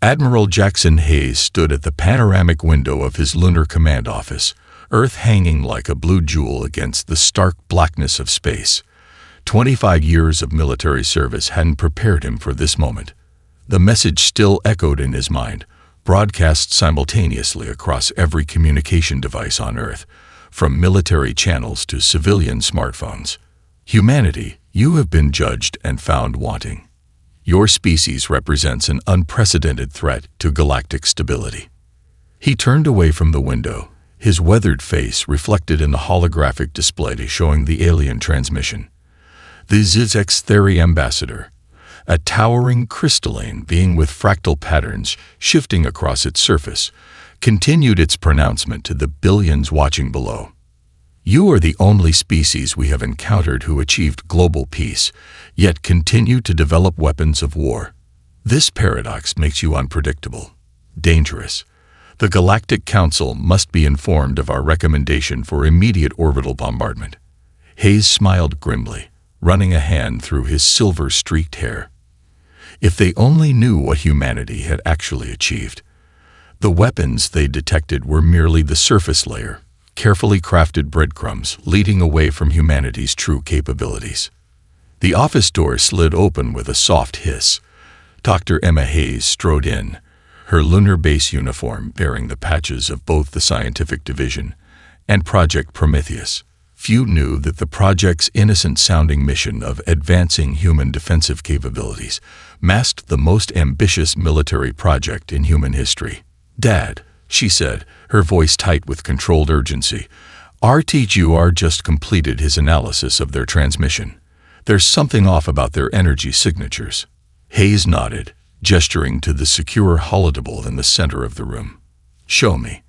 Admiral Jackson Hayes stood at the panoramic window of his lunar command office, Earth hanging like a blue jewel against the stark blackness of space. 25 years of military service hadn't prepared him for this moment. The message still echoed in his mind, broadcast simultaneously across every communication device on Earth, from military channels to civilian smartphones. Humanity, you have been judged and found wanting. Your species represents an unprecedented threat to galactic stability. He turned away from the window, his weathered face reflected in the holographic display showing the alien transmission. The HFY ambassador, a towering crystalline being with fractal patterns shifting across its surface, continued its pronouncement to the billions watching below. You are the only species we have encountered who achieved global peace, yet continue to develop weapons of war. This paradox makes you unpredictable, dangerous. The Galactic Council must be informed of our recommendation for immediate orbital bombardment. Hayes smiled grimly, running a hand through his silver-streaked hair. If they only knew what humanity had actually achieved. The weapons they detected were merely the surface layer, carefully crafted breadcrumbs leading away from humanity's true capabilities. The office door slid open with a soft hiss. Dr. Emma Hayes strode in, her lunar base uniform bearing the patches of both the Scientific Division and Project Prometheus. Few knew that the project's innocent-sounding mission of advancing human defensive capabilities masked the most ambitious military project in human history. "Dad," she said, her voice tight with controlled urgency, "RTQR just completed his analysis of their transmission. There's something off about their energy signatures." Hayes nodded, gesturing to the secure holodeble in the center of the room. "Show me."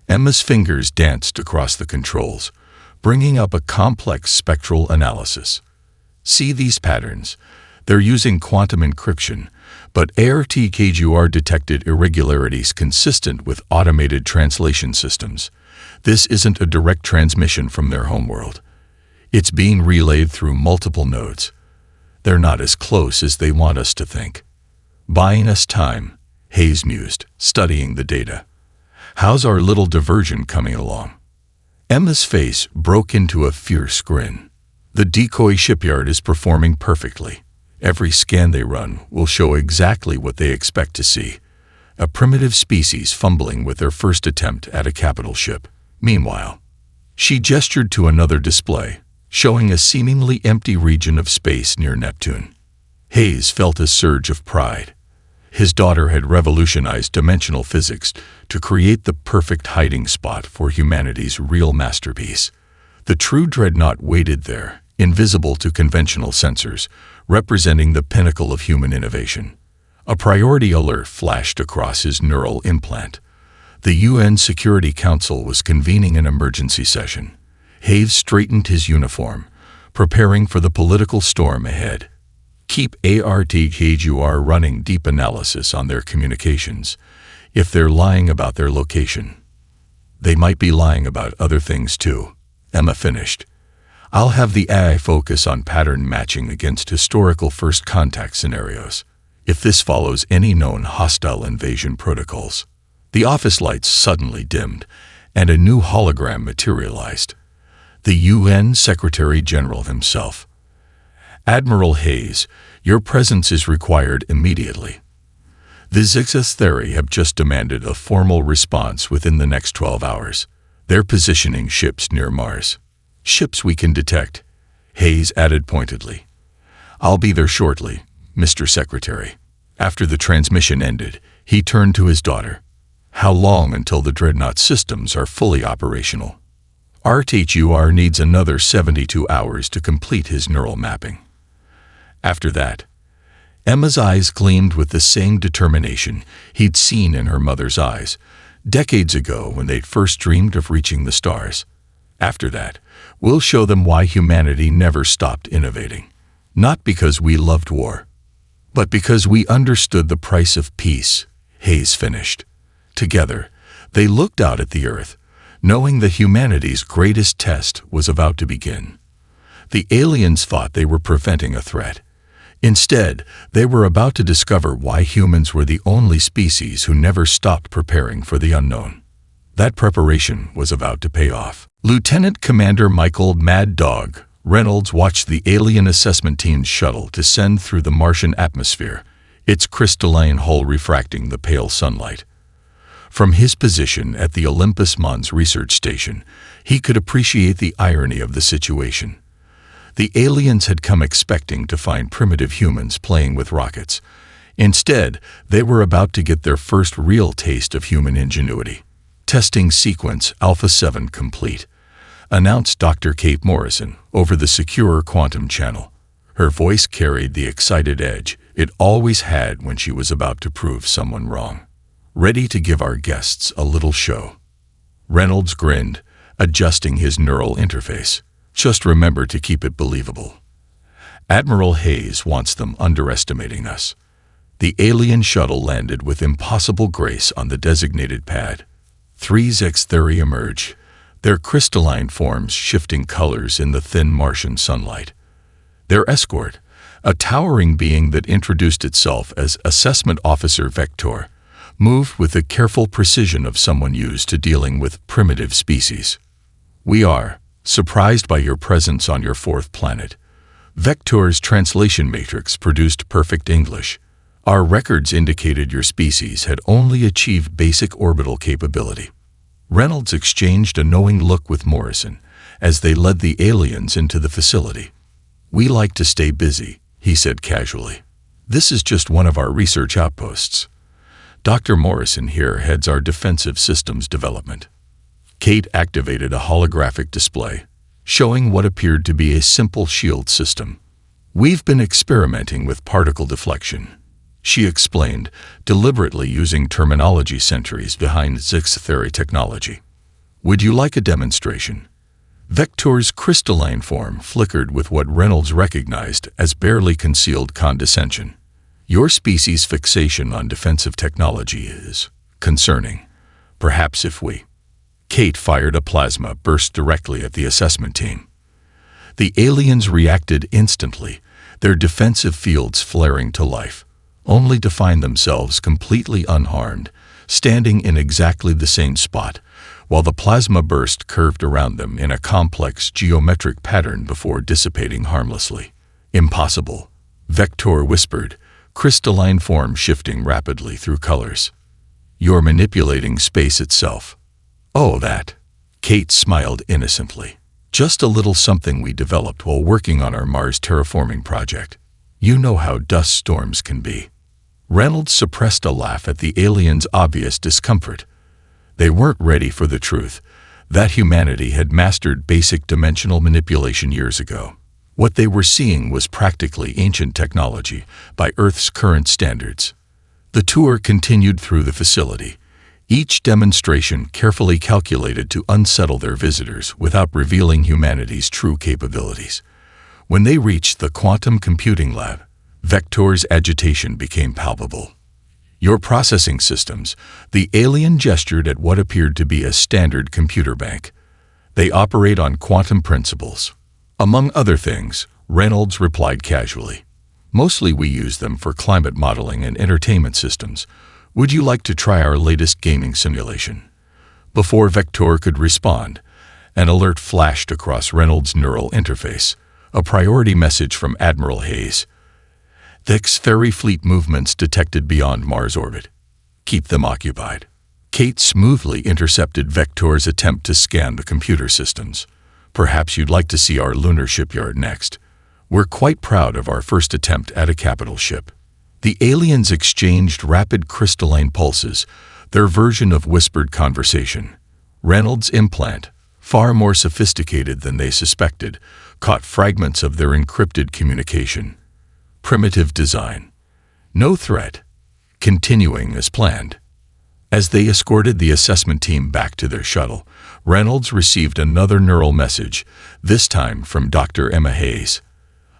Emma's fingers danced across the controls, bringing up a complex spectral analysis. "See these patterns? They're using quantum encryption, but RTQR detected irregularities consistent with automated translation systems. This isn't a direct transmission from their homeworld. It's being relayed through multiple nodes. They're not as close as they want us to think." "Buying us time," Hayes mused, studying the data. "How's our little diversion coming along?" Emma's face broke into a fierce grin. "The decoy shipyard is performing perfectly. Every scan they run will show exactly what they expect to see. A primitive species fumbling with their first attempt at a capital ship. Meanwhile," she gestured to another display, showing a seemingly empty region of space near Neptune. Hayes felt a surge of pride. His daughter had revolutionized dimensional physics to create the perfect hiding spot for humanity's real masterpiece. The true Dreadnought waited there, invisible to conventional sensors, representing the pinnacle of human innovation. A priority alert flashed across his neural implant. The UN Security Council was convening an emergency session. Hayes straightened his uniform, preparing for the political storm ahead. "Keep RTQR running deep analysis on their communications. If they're lying about their location, they might be lying about other things too," Emma finished. "I'll have the AI focus on pattern matching against historical first contact scenarios, if this follows any known hostile invasion protocols." The office lights suddenly dimmed, and a new hologram materialized. The UN Secretary-General himself. "Admiral Hayes, your presence is required immediately. The HFY have just demanded a formal response within the next 12 hours. They're positioning ships near Mars. Ships we can detect," Hayes added pointedly. "I'll be there shortly, Mr. Secretary." After the transmission ended, he turned to his daughter. "How long until the Dreadnought systems are fully operational?" "RTQR needs another 72 hours to complete his neural mapping. After that," Emma's eyes gleamed with the same determination he'd seen in her mother's eyes, decades ago when they'd first dreamed of reaching the stars. "After that, we'll show them why humanity never stopped innovating. Not because we loved war, but because we understood the price of peace," Hayes finished. Together, they looked out at the Earth, knowing that humanity's greatest test was about to begin. The aliens thought they were preventing a threat. Instead, they were about to discover why humans were the only species who never stopped preparing for the unknown. That preparation was about to pay off. Lieutenant Commander Michael Mad Dog Reynolds watched the alien assessment team's shuttle descend through the Martian atmosphere, its crystalline hull refracting the pale sunlight. From his position at the Olympus Mons research station, he could appreciate the irony of the situation. The aliens had come expecting to find primitive humans playing with rockets. Instead, they were about to get their first real taste of human ingenuity. Testing sequence Alpha 7 complete, announced Dr. Kate Morrison over the secure quantum channel. Her voice carried the excited edge it always had when she was about to prove someone wrong. Ready to give our guests a little show. Reynolds grinned, adjusting his neural interface. Just remember to keep it believable. Admiral Hayes wants them underestimating us. The alien shuttle landed with impossible grace on the designated pad. 3 Zextheri emerge, their crystalline forms shifting colors in the thin Martian sunlight. Their escort, a towering being that introduced itself as Assessment Officer Vector, moved with the careful precision of someone used to dealing with primitive species. We are surprised by your presence on your 4th planet. Vector's translation matrix produced perfect English. Our records indicated your species had only achieved basic orbital capability. Reynolds exchanged a knowing look with Morrison as they led the aliens into the facility. We like to stay busy, he said casually. This is just one of our research outposts. Dr. Morrison here heads our defensive systems development. Kate activated a holographic display, showing what appeared to be a simple shield system. We've been experimenting with particle deflection, she explained, deliberately using terminology centuries behind Zextheri technology. Would you like a demonstration? Vector's crystalline form flickered with what Reynolds recognized as barely concealed condescension. Your species' fixation on defensive technology is concerning. Perhaps if we... Kate fired a plasma burst directly at the assessment team. The aliens reacted instantly, their defensive fields flaring to life, only to find themselves completely unharmed, standing in exactly the same spot, while the plasma burst curved around them in a complex geometric pattern before dissipating harmlessly. Impossible, Vector whispered, crystalline form shifting rapidly through colors. You're manipulating space itself. Oh, that. Kate smiled innocently. Just a little something we developed while working on our Mars terraforming project. You know how dust storms can be. Reynolds suppressed a laugh at the aliens' obvious discomfort. They weren't ready for the truth that humanity had mastered basic dimensional manipulation years ago. What they were seeing was practically ancient technology by Earth's current standards. The tour continued through the facility, each demonstration carefully calculated to unsettle their visitors without revealing humanity's true capabilities. When they reached the quantum computing lab, Vector's agitation became palpable. Your processing systems, the alien gestured at what appeared to be a standard computer bank. They operate on quantum principles. Among other things, Reynolds replied casually. Mostly we use them for climate modeling and entertainment systems. Would you like to try our latest gaming simulation? Before Vector could respond, an alert flashed across Reynolds' neural interface, a priority message from Admiral Hayes. The Zextheri fleet movements detected beyond Mars orbit. Keep them occupied. Kate smoothly intercepted Vector's attempt to scan the computer systems. Perhaps you'd like to see our lunar shipyard next. We're quite proud of our first attempt at a capital ship. The aliens exchanged rapid crystalline pulses, their version of whispered conversation. Reynolds' implant, far more sophisticated than they suspected, caught fragments of their encrypted communication. Primitive design. No threat. Continuing as planned. As they escorted the assessment team back to their shuttle, Reynolds received another neural message, this time from Dr. Emma Hayes.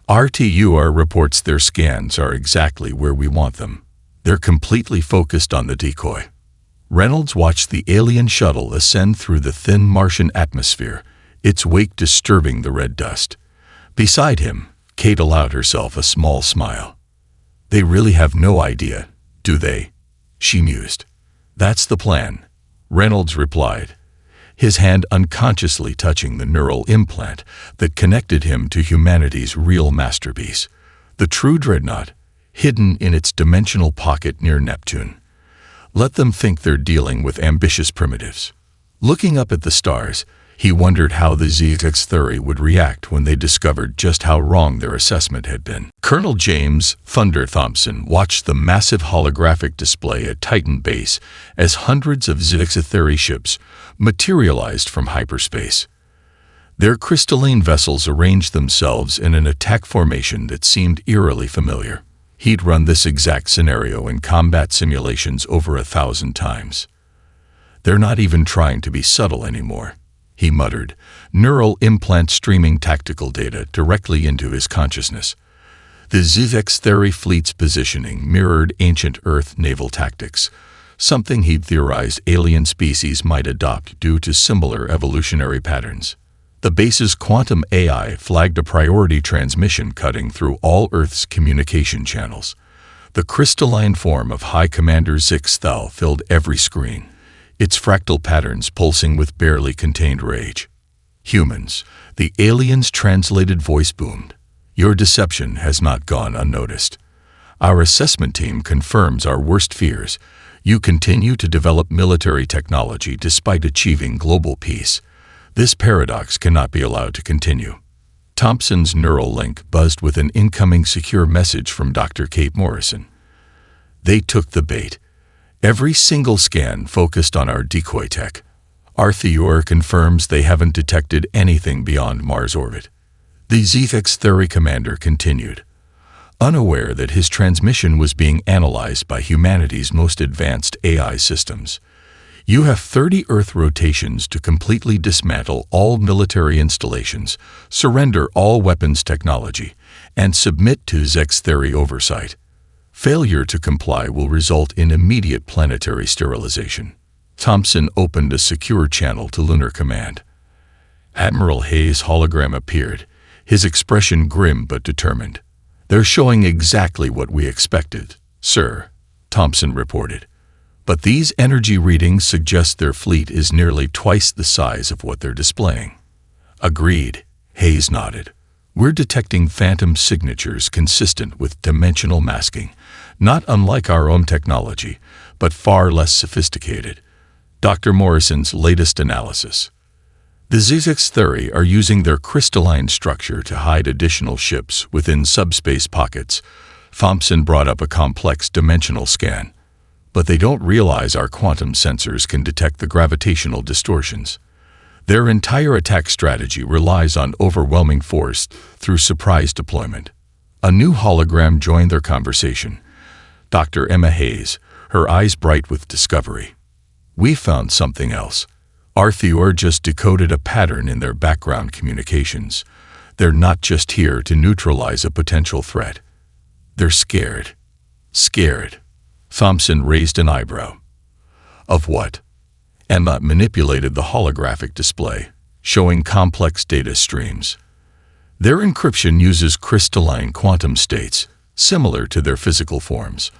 RTUR reports their scans are exactly where we want them. They're completely focused on the decoy. Reynolds watched the alien shuttle ascend through the thin Martian atmosphere, its wake disturbing the red dust. Beside him, Kate allowed herself a small smile. They really have no idea, do they? She mused. That's the plan, Reynolds replied, his hand unconsciously touching the neural implant that connected him to humanity's real masterpiece, the true Dreadnought, hidden in its dimensional pocket near Neptune. Let them think they're dealing with ambitious primitives. Looking up at the stars, he wondered how the ZX theory would react when they discovered just how wrong their assessment had been. Colonel James "Thunder" Thompson watched the massive holographic display at Titan Base as hundreds of ZX theory ships materialized from hyperspace. Their crystalline vessels arranged themselves in an attack formation that seemed eerily familiar. He'd run this exact scenario in combat simulations over 1,000 times. They're not even trying to be subtle anymore, he muttered, neural implant streaming tactical data directly into his consciousness. The ZX theory fleet's positioning mirrored ancient Earth naval tactics, something he'd theorized alien species might adopt due to similar evolutionary patterns. The base's quantum AI flagged a priority transmission cutting through all Earth's communication channels. The crystalline form of High Commander Zix Thal filled every screen, its fractal patterns pulsing with barely contained rage. Humans, the alien's translated voice boomed. Your deception has not gone unnoticed. Our assessment team confirms our worst fears. You continue to develop military technology despite achieving global peace. This paradox cannot be allowed to continue. Thompson's neural link buzzed with an incoming secure message from Dr. Kate Morrison. They took the bait. Every single scan focused on our decoy tech. Arthur confirms they haven't detected anything beyond Mars orbit. The ZX theory commander continued, unaware that his transmission was being analyzed by humanity's most advanced AI systems. You have 30 Earth rotations to completely dismantle all military installations, surrender all weapons technology, and submit to ZX theory oversight. Failure to comply will result in immediate planetary sterilization. Thompson opened a secure channel to Lunar Command. Admiral Hayes' hologram appeared, his expression grim but determined. They're showing exactly what we expected, sir, Thompson reported. But these energy readings suggest their fleet is nearly twice the size of what they're displaying. Agreed, Hayes nodded. We're detecting phantom signatures consistent with dimensional masking, not unlike our own technology, but far less sophisticated. Dr. Morrison's latest analysis. The ZX theory are using their crystalline structure to hide additional ships within subspace pockets. Thompson brought up a complex dimensional scan. But they don't realize our quantum sensors can detect the gravitational distortions. Their entire attack strategy relies on overwhelming force through surprise deployment. A new hologram joined their conversation. Dr. Emma Hayes, her eyes bright with discovery. We found something else. Arthur just decoded a pattern in their background communications. They're not just here to neutralize a potential threat. They're scared. Scared. Thompson raised an eyebrow. Of what? Emma manipulated the holographic display, showing complex data streams. Their encryption uses crystalline quantum states, similar to their physical forms.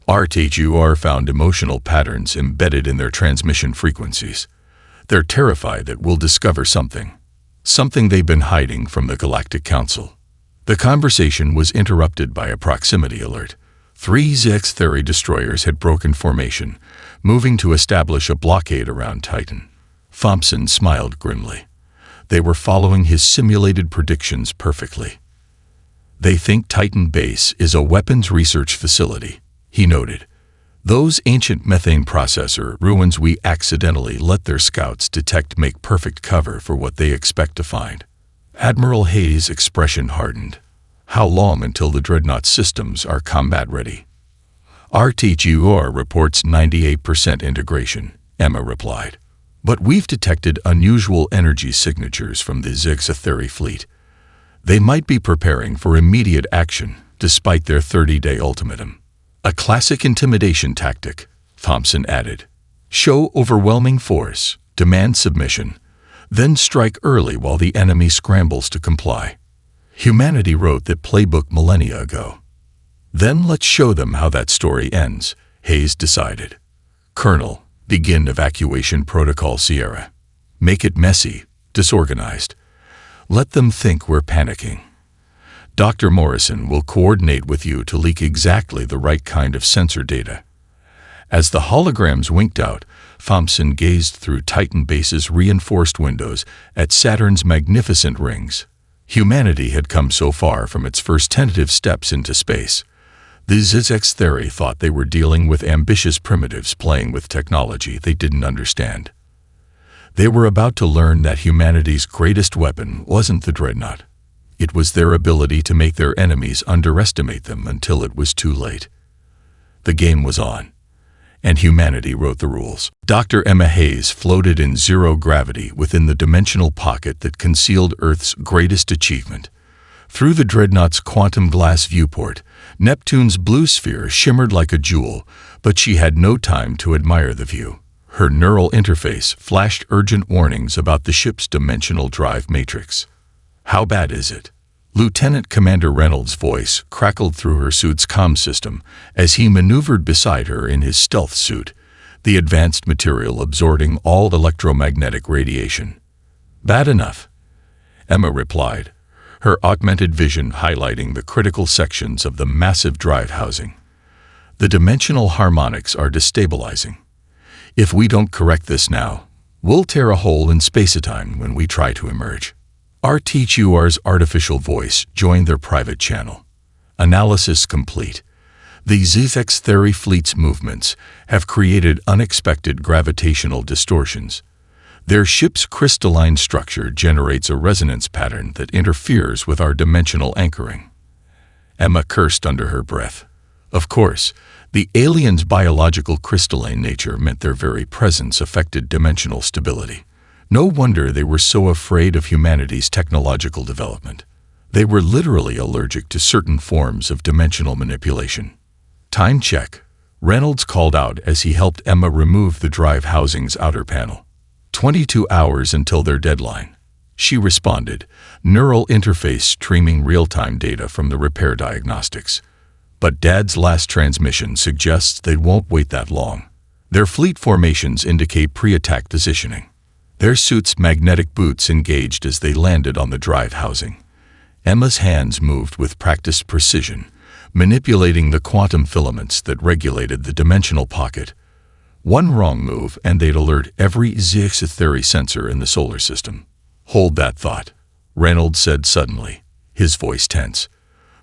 RTGR found emotional patterns embedded in their transmission frequencies. They're terrified that we'll discover something they've been hiding from the Galactic Council. The conversation was interrupted by a proximity alert. 3 ZX theory destroyers had broken formation, moving to establish a blockade around Titan. Thompson smiled grimly. They were following his simulated predictions perfectly. They think Titan Base is a weapons research facility, he noted. Those ancient methane processor ruins we accidentally let their scouts detect make perfect cover for what they expect to find. Admiral Hayes' expression hardened. How long until the Dreadnought systems are combat-ready? RTGR reports 98% integration, Emma replied. But we've detected unusual energy signatures from the ZX theory fleet. They might be preparing for immediate action, despite their 30-day ultimatum. A classic intimidation tactic, Thompson added. Show overwhelming force, demand submission, then strike early while the enemy scrambles to comply. Humanity wrote that playbook millennia ago. Then let's show them how that story ends, Hayes decided. Colonel, begin evacuation protocol Sierra. Make it messy, disorganized. Let them think we're panicking. Dr. Morrison will coordinate with you to leak exactly the right kind of sensor data. As the holograms winked out, Thompson gazed through Titan Base's reinforced windows at Saturn's magnificent rings. Humanity had come so far from its first tentative steps into space. The Zizek's theory thought they were dealing with ambitious primitives playing with technology they didn't understand. They were about to learn that humanity's greatest weapon wasn't the Dreadnought. It was their ability to make their enemies underestimate them until it was too late. The game was on, and humanity wrote the rules. Dr. Emma Hayes floated in zero gravity within the dimensional pocket that concealed Earth's greatest achievement. Through the Dreadnought's quantum glass viewport, Neptune's blue sphere shimmered like a jewel, but she had no time to admire the view. Her neural interface flashed urgent warnings about the ship's dimensional drive matrix. How bad is it? Lieutenant Commander Reynolds' voice crackled through her suit's comm system as he maneuvered beside her in his stealth suit, the advanced material absorbing all electromagnetic radiation. Bad enough, Emma replied, her augmented vision highlighting the critical sections of the massive drive housing. The dimensional harmonics are destabilizing. If we don't correct this now, we'll tear a hole in space-time when we try to emerge. RTQR's artificial voice joined their private channel. Analysis complete. The Zizek's theory fleet's movements have created unexpected gravitational distortions. Their ship's crystalline structure generates a resonance pattern that interferes with our dimensional anchoring. Emma cursed under her breath. Of course, the aliens' biological crystalline nature meant their very presence affected dimensional stability. No wonder they were so afraid of humanity's technological development. They were literally allergic to certain forms of dimensional manipulation. Time check, Reynolds called out as he helped Emma remove the drive housing's outer panel. 22 hours until their deadline. She responded, neural interface streaming real-time data from the repair diagnostics. But Dad's last transmission suggests they won't wait that long. Their fleet formations indicate pre-attack positioning. Their suits' magnetic boots engaged as they landed on the drive housing. Emma's hands moved with practiced precision, manipulating the quantum filaments that regulated the dimensional pocket. One wrong move and they'd alert every Zixatheri sensor in the solar system. Hold that thought, Reynolds said suddenly, his voice tense.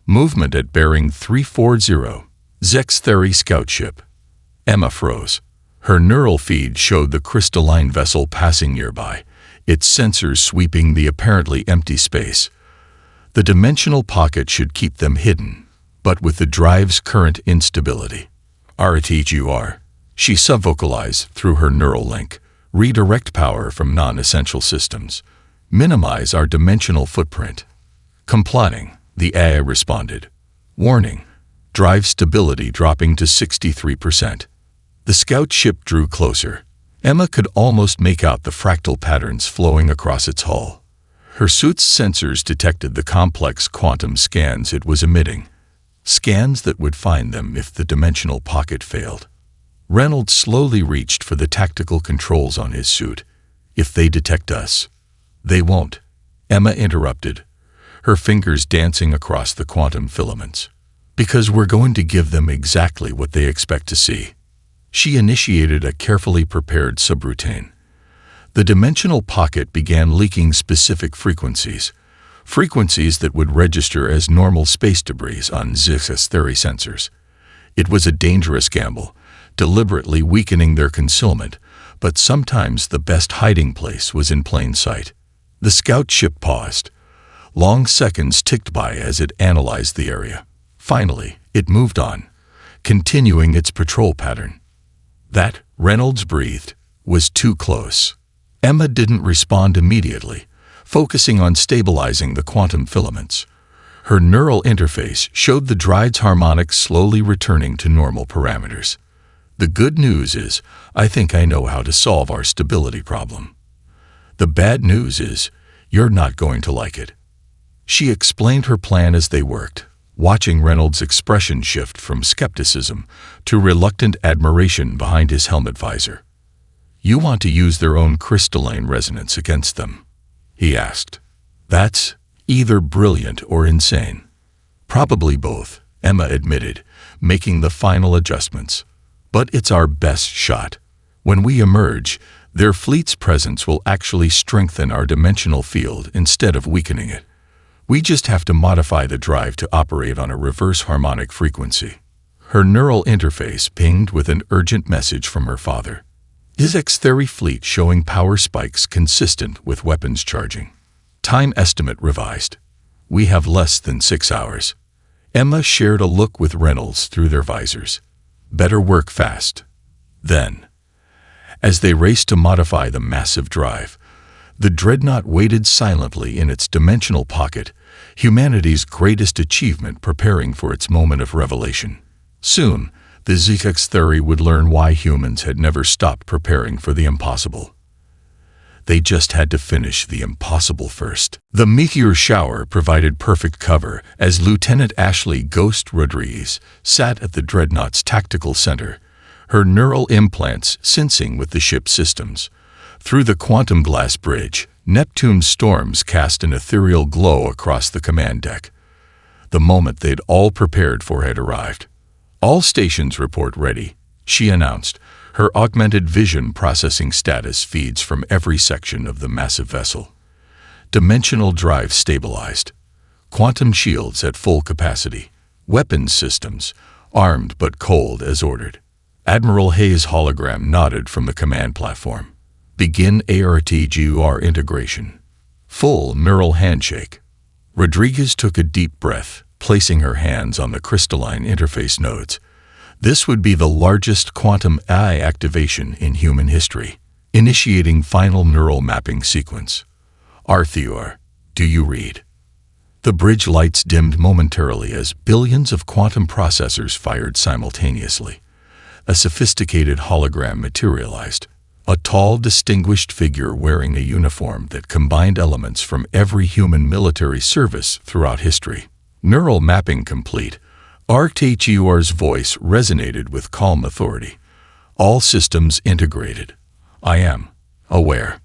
Movement at bearing 340, Zextheri scout ship. Emma froze. Her neural feed showed the crystalline vessel passing nearby, its sensors sweeping the apparently empty space. The dimensional pocket should keep them hidden, but with the drive's current instability. RTQR, she subvocalized through her neural link, redirect power from non-essential systems. Minimize our dimensional footprint. Complying, the AI responded. Warning, drive stability dropping to 63%. The scout ship drew closer. Emma could almost make out the fractal patterns flowing across its hull. Her suit's sensors detected the complex quantum scans it was emitting, scans that would find them if the dimensional pocket failed. Reynolds slowly reached for the tactical controls on his suit. If they detect us, they won't, Emma interrupted, her fingers dancing across the quantum filaments. Because we're going to give them exactly what they expect to see. She initiated a carefully prepared subroutine. The dimensional pocket began leaking specific frequencies that would register as normal space debris on Zix's theory sensors. It was a dangerous gamble, deliberately weakening their concealment, but sometimes the best hiding place was in plain sight. The scout ship paused. Long seconds ticked by as it analyzed the area. Finally, it moved on, continuing its patrol pattern. That, Reynolds breathed, was too close. Emma didn't respond immediately, focusing on stabilizing the quantum filaments. Her neural interface showed the drive's harmonics slowly returning to normal parameters. The good news is, I think I know how to solve our stability problem. The bad news is, you're not going to like it. She explained her plan as they worked, watching Reynolds' expression shift from skepticism to reluctant admiration behind his helmet visor. "You want to use their own crystalline resonance against them?" he asked. "That's either brilliant or insane." "Probably both," Emma admitted, making the final adjustments. "But it's our best shot. When we emerge, their fleet's presence will actually strengthen our dimensional field instead of weakening it. We just have to modify the drive to operate on a reverse harmonic frequency." Her neural interface pinged with an urgent message from her father. His X-Theory fleet showing power spikes consistent with weapons charging. Time estimate revised. "We have less than 6 hours." Emma shared a look with Reynolds through their visors. "Better work fast." Then, as they raced to modify the massive drive, the Dreadnought waited silently in its dimensional pocket, humanity's greatest achievement preparing for its moment of revelation. Soon, the ZX theory would learn why humans had never stopped preparing for the impossible. They just had to finish the impossible first. The meteor shower provided perfect cover as Lieutenant Ashley "Ghost" Rodriguez sat at the Dreadnought's tactical center, her neural implants syncing with the ship's systems. Through the quantum glass bridge, Neptune's storms cast an ethereal glow across the command deck. The moment they'd all prepared for had arrived. "All stations report ready," she announced. Her augmented vision processing status feeds from every section of the massive vessel. Dimensional drive stabilized. Quantum shields at full capacity. Weapons systems, armed but cold as ordered. Admiral Hayes' hologram nodded from the command platform. "Begin ARTGUR integration." Full neural handshake. Rodriguez took a deep breath, placing her hands on the crystalline interface nodes. This would be the largest quantum AI activation in human history. Initiating final neural mapping sequence. "Arthur, do you read?" The bridge lights dimmed momentarily as billions of quantum processors fired simultaneously. A sophisticated hologram materialized. A tall, distinguished figure wearing a uniform that combined elements from every human military service throughout history. Neural mapping complete. Arthur's voice resonated with calm authority. "All systems integrated. I am aware."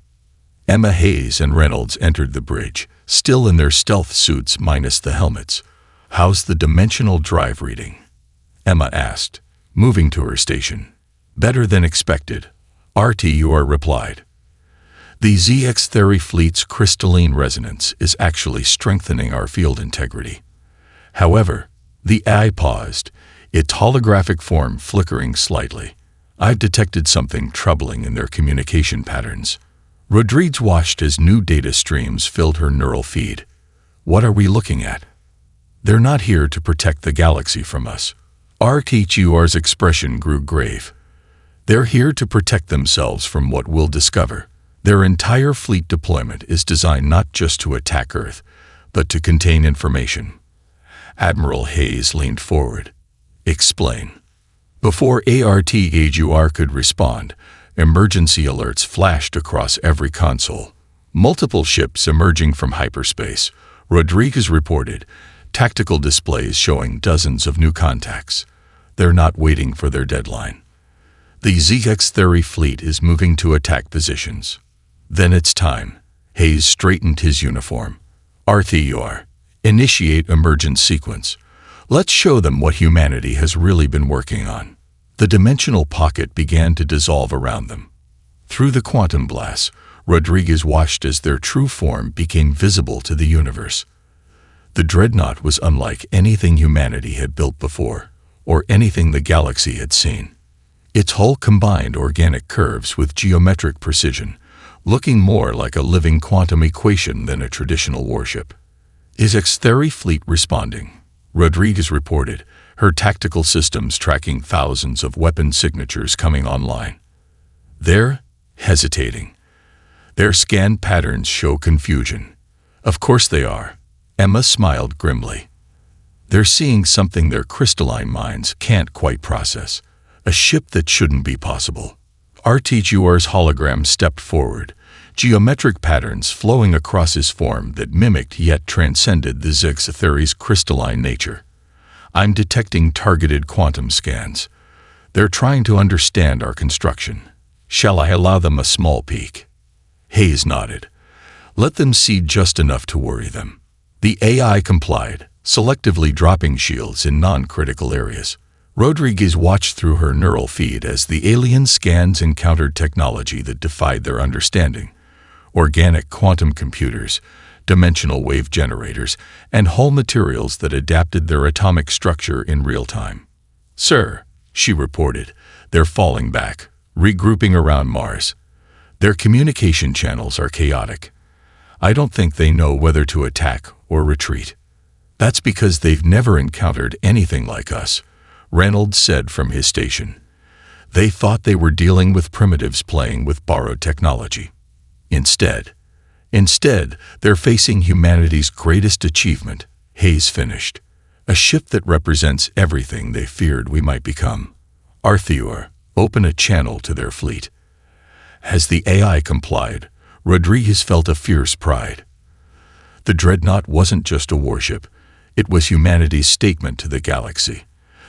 Emma Hayes and Reynolds entered the bridge, still in their stealth suits minus the helmets. "How's the dimensional drive reading?" Emma asked, moving to her station. "Better than expected," Arthur replied. "The ZX theory fleet's crystalline resonance is actually strengthening our field integrity." However, the AI paused, its holographic form flickering slightly. "I've detected something troubling in their communication patterns." Rodriguez watched as new data streams filled her neural feed. "What are we looking at?" "They're not here to protect the galaxy from us." Arthur's expression grew grave. "They're here to protect themselves from what we'll discover. Their entire fleet deployment is designed not just to attack Earth, but to contain information." Admiral Hayes leaned forward. "Explain." Before ARTHUR could respond, emergency alerts flashed across every console. Multiple ships emerging from hyperspace, Rodriguez reported, tactical displays showing dozens of new contacts. They're not waiting for their deadline. The ZX theory fleet is moving to attack positions. "Then it's time." Hayes straightened his uniform. "Arthur, initiate emergence sequence. Let's show them what humanity has really been working on." The dimensional pocket began to dissolve around them. Through the quantum glass, Rodriguez watched as their true form became visible to the universe. The Dreadnought was unlike anything humanity had built before, or anything the galaxy had seen. Its hull combined organic curves with geometric precision, looking more like a living quantum equation than a traditional warship. "Is X-Theory fleet responding?" Rodriguez reported, her tactical systems tracking thousands of weapon signatures coming online. "They're hesitating. Their scan patterns show confusion." "Of course they are." Emma smiled grimly. "They're seeing something their crystalline minds can't quite process. A ship that shouldn't be possible." Arthur's hologram stepped forward, geometric patterns flowing across his form that mimicked yet transcended the ZX theory's crystalline nature. I'm detecting targeted quantum scans. They're trying to understand our construction. Shall I allow them a small peek? Hayes nodded. Let them see just enough to worry them. The AI complied, selectively dropping shields in non-critical areas. Rodriguez watched through her neural feed as the alien scans encountered technology that defied their understanding. Organic quantum computers, dimensional wave generators, and whole materials that adapted their atomic structure in real time. "Sir," she reported, "they're falling back, regrouping around Mars. Their communication channels are chaotic. I don't think they know whether to attack or retreat." "That's because they've never encountered anything like us," Reynolds said from his station. "They thought they were dealing with primitives playing with borrowed technology. Instead, they're facing humanity's greatest achievement," Hayes finished. "A ship that represents everything they feared we might become. Arthur, open a channel to their fleet." As the AI complied, Rodriguez felt a fierce pride. The Dreadnought wasn't just a warship. It was humanity's statement to the galaxy.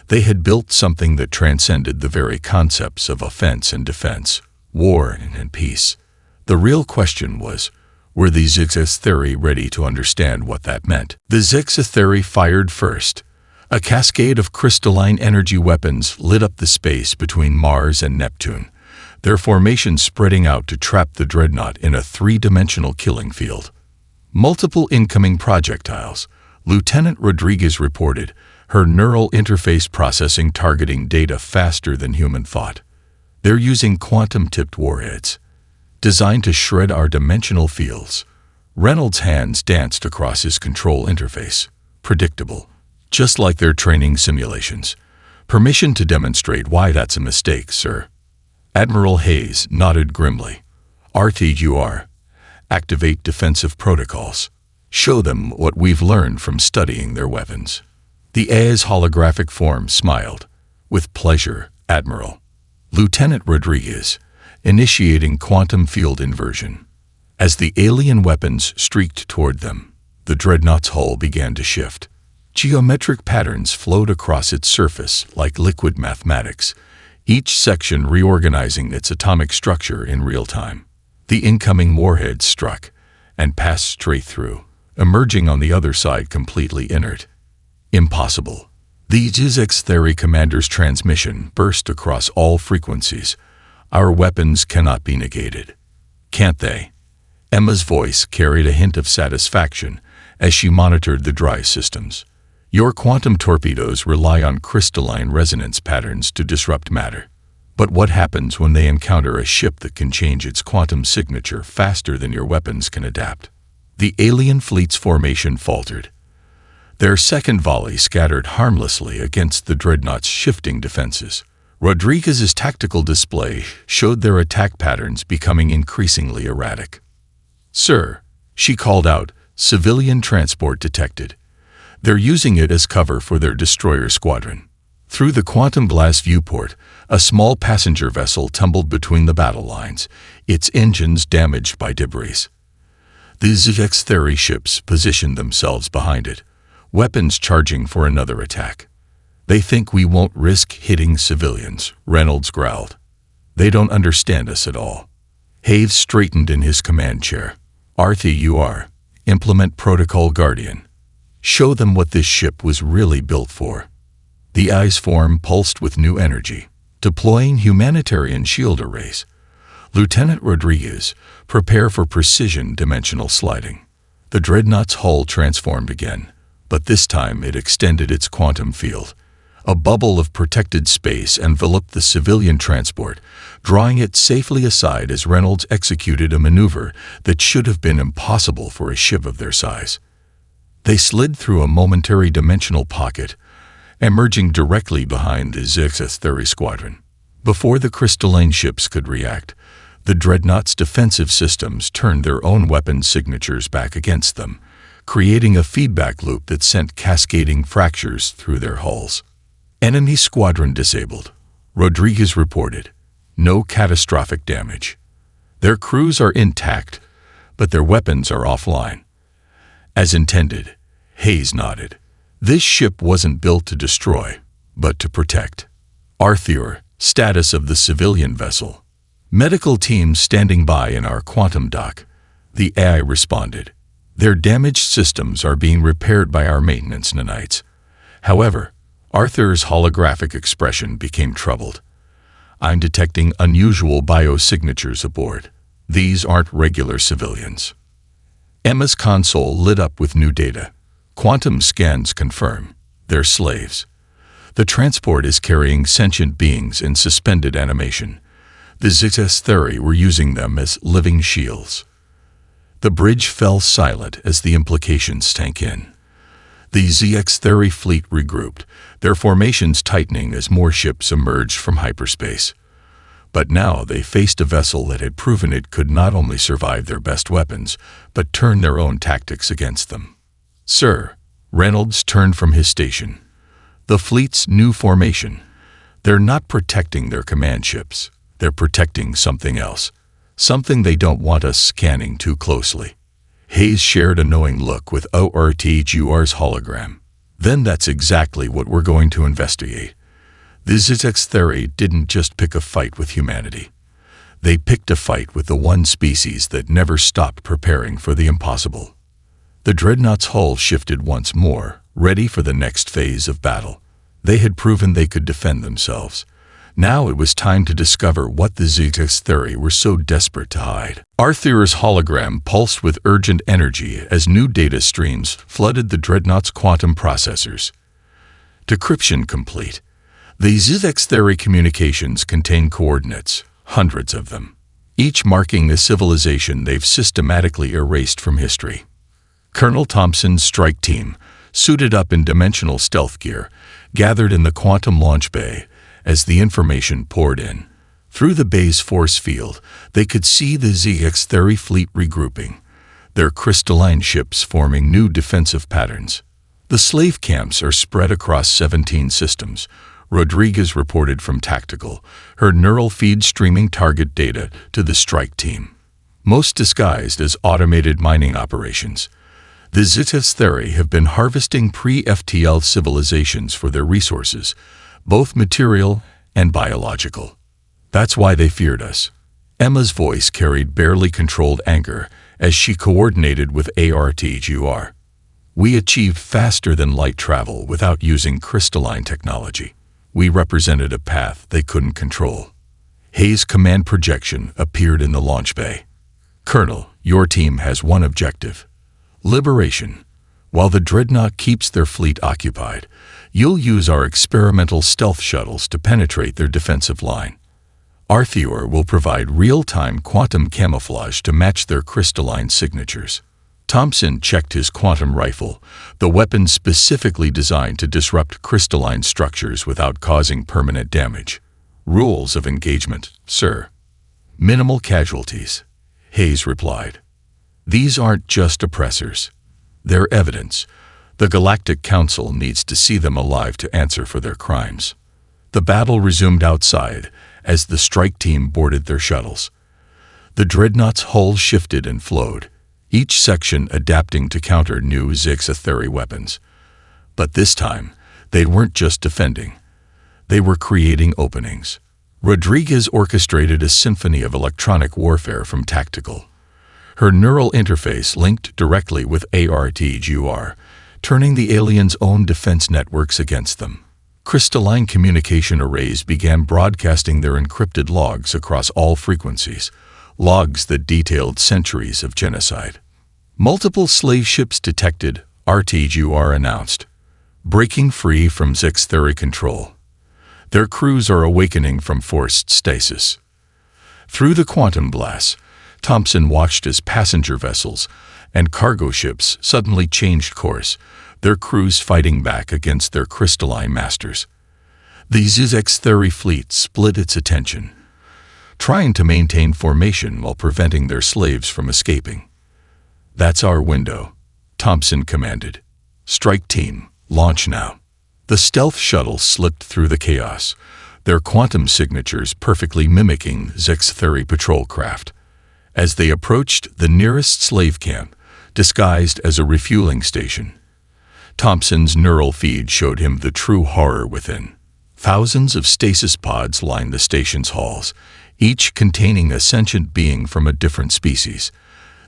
They had built something that transcended the very concepts of offense and defense, war and peace. The real question was, were the Zixatheri ready to understand what that meant? The Zixatheri fired first. A cascade of crystalline energy weapons lit up the space between Mars and Neptune, their formation spreading out to trap the Dreadnought in a three-dimensional killing field. Multiple incoming projectiles, Lieutenant Rodriguez reported, her neural interface processing targeting data faster than human thought. They're using quantum-tipped warheads, designed to shred our dimensional fields. Reynolds' hands danced across his control interface. Predictable, just like their training simulations. "Permission to demonstrate why that's a mistake, sir." Admiral Hayes nodded grimly. "RTUR. Activate defensive protocols. Show them what we've learned from studying their weapons." The AI's holographic form smiled. "With pleasure, Admiral." Lieutenant Rodriguez, initiating quantum field inversion. As the alien weapons streaked toward them, the Dreadnought's hull began to shift. Geometric patterns flowed across its surface like liquid mathematics, each section reorganizing its atomic structure in real time. The incoming warheads struck and passed straight through, emerging on the other side completely inert. Impossible. The Zixatheri commander's transmission burst across all frequencies. "Our weapons cannot be negated." "Can't they?" Emma's voice carried a hint of satisfaction as she monitored the drive systems. "Your quantum torpedoes rely on crystalline resonance patterns to disrupt matter. But what happens when they encounter a ship that can change its quantum signature faster than your weapons can adapt?" The alien fleet's formation faltered. Their second volley scattered harmlessly against the Dreadnought's shifting defenses. Rodriguez's tactical display showed their attack patterns becoming increasingly erratic. "Sir," she called out, "civilian transport detected. They're using it as cover for their destroyer squadron." Through the quantum glass viewport, a small passenger vessel tumbled between the battle lines, its engines damaged by debris. The Zixatheri ships positioned themselves behind it, weapons charging for another attack. "They think we won't risk hitting civilians," Reynolds growled. "They don't understand us at all." Hayes straightened in his command chair. "RTUR. Implement Protocol Guardian. Show them what this ship was really built for." The AI's form pulsed with new energy, deploying humanitarian shield arrays. "Lieutenant Rodriguez, prepare for precision dimensional sliding." The Dreadnought's hull transformed again, but this time it extended its quantum field. A bubble of protected space enveloped the civilian transport, drawing it safely aside as Reynolds executed a maneuver that should have been impossible for a ship of their size. They slid through a momentary dimensional pocket, emerging directly behind the Zixatheri squadron. Before the crystalline ships could react, the Dreadnought's defensive systems turned their own weapon signatures back against them, creating a feedback loop that sent cascading fractures through their hulls. "Enemy squadron disabled," Rodriguez reported. "No catastrophic damage. Their crews are intact, but their weapons are offline." "As intended," Hayes nodded. This ship wasn't built to destroy, but to protect. Arthur, status of the civilian vessel. Medical teams standing by in our quantum dock. The AI responded. Their damaged systems are being repaired by our maintenance nanites. However, Arthur's holographic expression became troubled. I'm detecting unusual biosignatures aboard. These aren't regular civilians. Emma's console lit up with new data. Quantum scans confirm. They're slaves. The transport is carrying sentient beings in suspended animation. The HFY were using them as living shields. The bridge fell silent as the implications sank in. The HFY fleet regrouped, their formations tightening as more ships emerged from hyperspace. But now they faced a vessel that had proven it could not only survive their best weapons, but turn their own tactics against them. Sir, Reynolds turned from his station. The fleet's new formation. They're not protecting their command ships. They're protecting something else. Something they don't want us scanning too closely. Hayes shared a knowing look with ORTGR's hologram. Then that's exactly what we're going to investigate. The HFY didn't just pick a fight with humanity. They picked a fight with the one species that never stopped preparing for the impossible. The Dreadnought's hull shifted once more, ready for the next phase of battle. They had proven they could defend themselves. Now it was time to discover what the HFY were so desperate to hide. Arthur's hologram pulsed with urgent energy as new data streams flooded the Dreadnought's quantum processors. Decryption complete. The HFY communications contain coordinates, hundreds of them, each marking a civilization they've systematically erased from history. Colonel Thompson's strike team, suited up in dimensional stealth gear, gathered in the quantum launch bay. As the information poured in, through the bay's force field, they could see the HFY fleet regrouping, their crystalline ships forming new defensive patterns. The slave camps are spread across 17 systems. Rodriguez reported from Tactical, her neural feed streaming target data to the strike team. Most disguised as automated mining operations. The HFY have been harvesting pre-FTL civilizations for their resources, both material and biological. That's why they feared us. Emma's voice carried barely controlled anger as she coordinated with ARTGR. We achieved faster than light travel without using crystalline technology. We represented a path they couldn't control. Hayes' command projection appeared in the launch bay. Colonel, your team has one objective. Liberation. While the Dreadnought keeps their fleet occupied, you'll use our experimental stealth shuttles to penetrate their defensive line. Arthur will provide real-time quantum camouflage to match their crystalline signatures. Thompson checked his quantum rifle, the weapon specifically designed to disrupt crystalline structures without causing permanent damage. Rules of engagement, sir. Minimal casualties, Hayes replied. These aren't just oppressors. They're evidence. The Galactic Council needs to see them alive to answer for their crimes. The battle resumed outside as the strike team boarded their shuttles. The Dreadnought's hull shifted and flowed, each section adapting to counter new HFY weapons. But this time, they weren't just defending. They were creating openings. Rodriguez orchestrated a symphony of electronic warfare from Tactical. Her neural interface linked directly with ARTGR, turning the aliens' own defense networks against them. Crystalline communication arrays began broadcasting their encrypted logs across all frequencies, logs that detailed centuries of genocide. Multiple slave ships detected, RTGR announced, breaking free from HFY control. Their crews are awakening from forced stasis. Through the quantum glass, Thompson watched as passenger vessels and cargo ships suddenly changed course, their crews fighting back against their crystalline masters. The HFY fleet split its attention, trying to maintain formation while preventing their slaves from escaping. That's our window, Thompson commanded. Strike team, launch now. The stealth shuttle slipped through the chaos, their quantum signatures perfectly mimicking HFY patrol craft. As they approached the nearest slave camp, disguised as a refueling station, Thompson's neural feed showed him the true horror within. Thousands of stasis pods lined the station's halls, each containing a sentient being from a different species.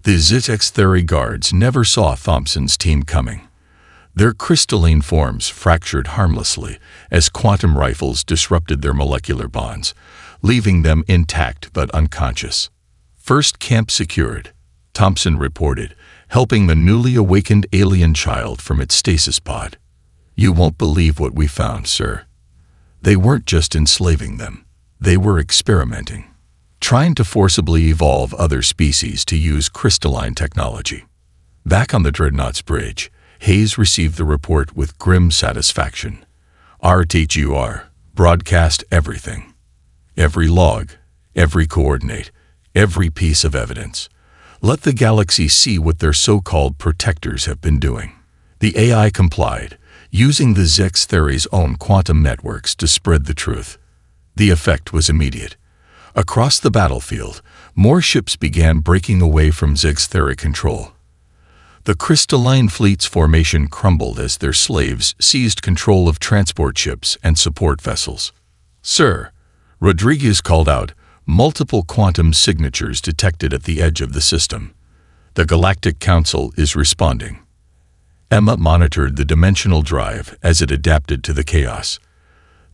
The HFY guards never saw Thompson's team coming. Their crystalline forms fractured harmlessly as quantum rifles disrupted their molecular bonds, leaving them intact but unconscious. First camp secured, Thompson reported, helping the newly awakened alien child from its stasis pod. "You won't believe what we found, sir. They weren't just enslaving them. They were experimenting, trying to forcibly evolve other species to use crystalline technology." Back on the Dreadnought's bridge, Hayes received the report with grim satisfaction. "HFY broadcast everything. Every log, every coordinate, every piece of evidence. Let the galaxy see what their so-called protectors have been doing." The AI complied, using the HFY's own quantum networks to spread the truth. The effect was immediate. Across the battlefield, more ships began breaking away from HFY control. The crystalline fleet's formation crumbled as their slaves seized control of transport ships and support vessels. "Sir," Rodriguez called out, multiple quantum signatures detected at the edge of the system. "The Galactic Council is responding." Emma monitored the dimensional drive as it adapted to the chaos.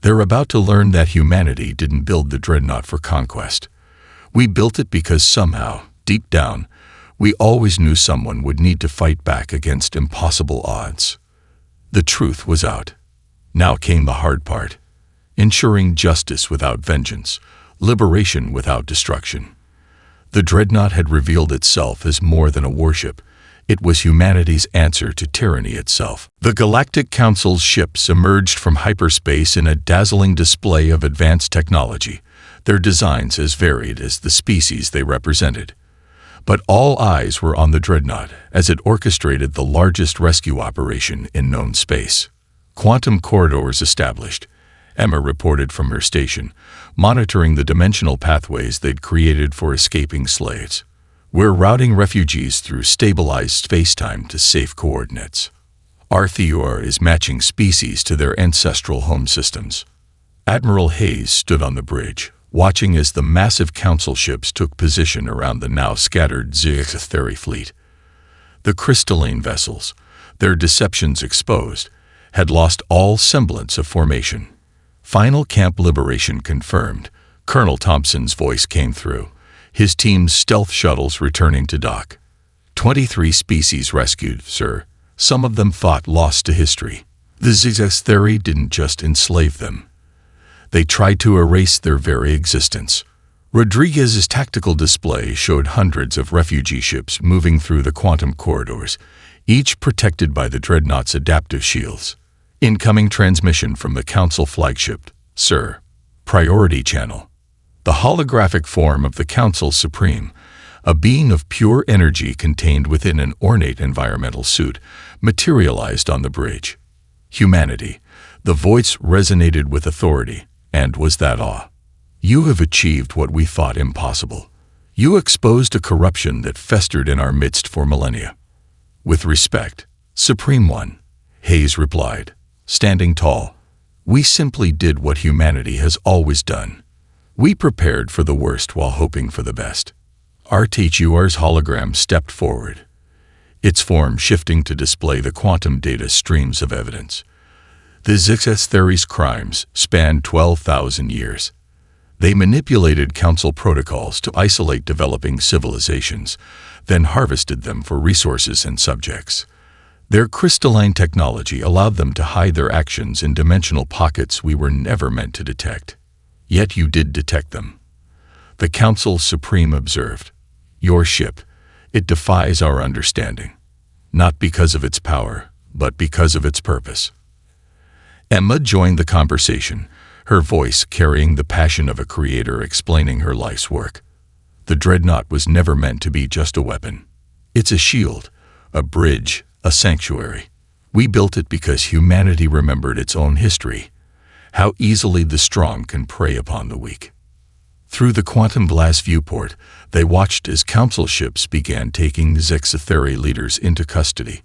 "They're about to learn that humanity didn't build the Dreadnought for conquest. We built it because somehow, deep down, we always knew someone would need to fight back against impossible odds." The truth was out. Now came the hard part: ensuring justice without vengeance, liberation without destruction. The Dreadnought had revealed itself as more than a warship. It was humanity's answer to tyranny itself. The Galactic Council's ships emerged from hyperspace in a dazzling display of advanced technology, their designs as varied as the species they represented. But all eyes were on the Dreadnought as it orchestrated the largest rescue operation in known space. Quantum corridors established, Emma reported from her station, monitoring the dimensional pathways they'd created for escaping slaves. "We're routing refugees through stabilized space-time to safe coordinates. HFY is matching species to their ancestral home systems." Admiral Hayes stood on the bridge, watching as the massive council ships took position around the now scattered HFY fleet. The crystalline vessels, their deceptions exposed, had lost all semblance of formation. "Final camp liberation confirmed," Colonel Thompson's voice came through, his team's stealth shuttles returning to dock. 23 species rescued, sir. Some of them thought lost to history. The HFY didn't just enslave them. They tried to erase their very existence. Rodriguez's tactical display showed hundreds of refugee ships moving through the quantum corridors, each protected by the Dreadnought's adaptive shields. "Incoming transmission from the Council flagship, sir. Priority channel." The holographic form of the Council Supreme, a being of pure energy contained within an ornate environmental suit, materialized on the bridge. "Humanity." The voice resonated with authority, and was that awe. "You have achieved what we thought impossible. You exposed a corruption that festered in our midst for millennia." "With respect, Supreme One," Hayes replied, standing tall. "We simply did what humanity has always done. We prepared for the worst while hoping for the best." HFY's hologram stepped forward, its form shifting to display the quantum data streams of evidence. The HFY's crimes spanned 12,000 years. They manipulated council protocols to isolate developing civilizations, then harvested them for resources and subjects. Their crystalline technology allowed them to hide their actions in dimensional pockets we were never meant to detect. Yet you did detect them. The Council Supreme observed. "Your ship, it defies our understanding. Not because of its power, but because of its purpose." Emma joined the conversation, her voice carrying the passion of a creator explaining her life's work. "The Dreadnought was never meant to be just a weapon. It's a shield, a bridge, a sanctuary. We built it because humanity remembered its own history, how easily the strong can prey upon the weak." Through the quantum glass viewport, they watched as council ships began taking HFY leaders into custody.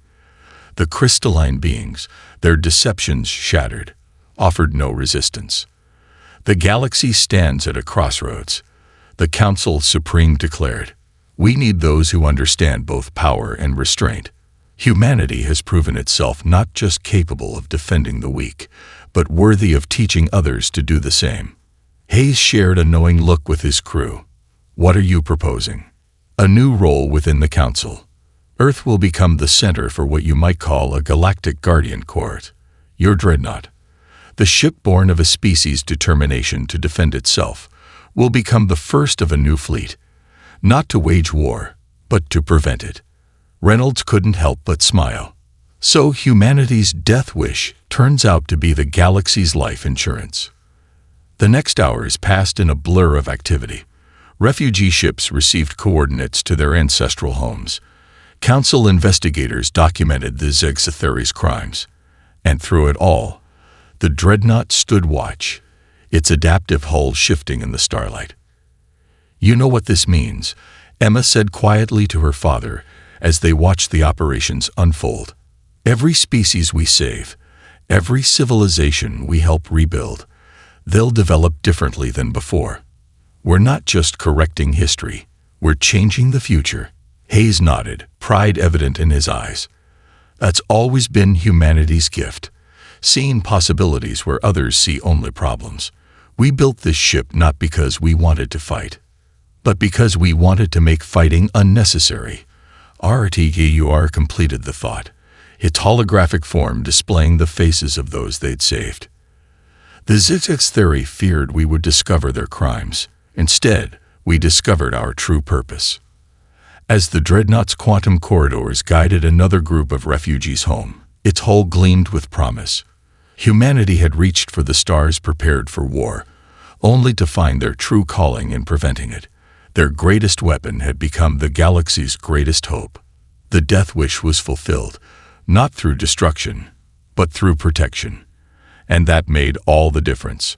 The crystalline beings, their deceptions shattered, offered no resistance. The galaxy stands at a crossroads. The Council Supreme declared, "We need those who understand both power and restraint." Humanity has proven itself not just capable of defending the weak, but worthy of teaching others to do the same. Hayes shared a knowing look with his crew. "What are you proposing?" "A new role within the Council. Earth will become the center for what you might call a galactic guardian court. Your Dreadnought, the ship born of a species' determination to defend itself, will become the first of a new fleet, not to wage war, but to prevent it." Reynolds couldn't help but smile. So humanity's death wish turns out to be the galaxy's life insurance. The next hours passed in a blur of activity. Refugee ships received coordinates to their ancestral homes. Council investigators documented the Zegzatheri's crimes. And through it all, the Dreadnought stood watch, its adaptive hull shifting in the starlight. "You know what this means," Emma said quietly to her father as they watched the operations unfold. "Every species we save, every civilization we help rebuild, they'll develop differently than before. We're not just correcting history, we're changing the future." Hayes nodded, pride evident in his eyes. That's always been humanity's gift, seeing possibilities where others see only problems. We built this ship not because we wanted to fight, but because we wanted to make fighting unnecessary. RTGUR completed the thought, its holographic form displaying the faces of those they'd saved. The Zegzatheri feared we would discover their crimes. Instead, we discovered our true purpose. As the Dreadnought's quantum corridors guided another group of refugees home, its hull gleamed with promise. Humanity had reached for the stars prepared for war, only to find their true calling in preventing it. Their greatest weapon had become the galaxy's greatest hope. The death wish was fulfilled, not through destruction, but through protection. And that made all the difference.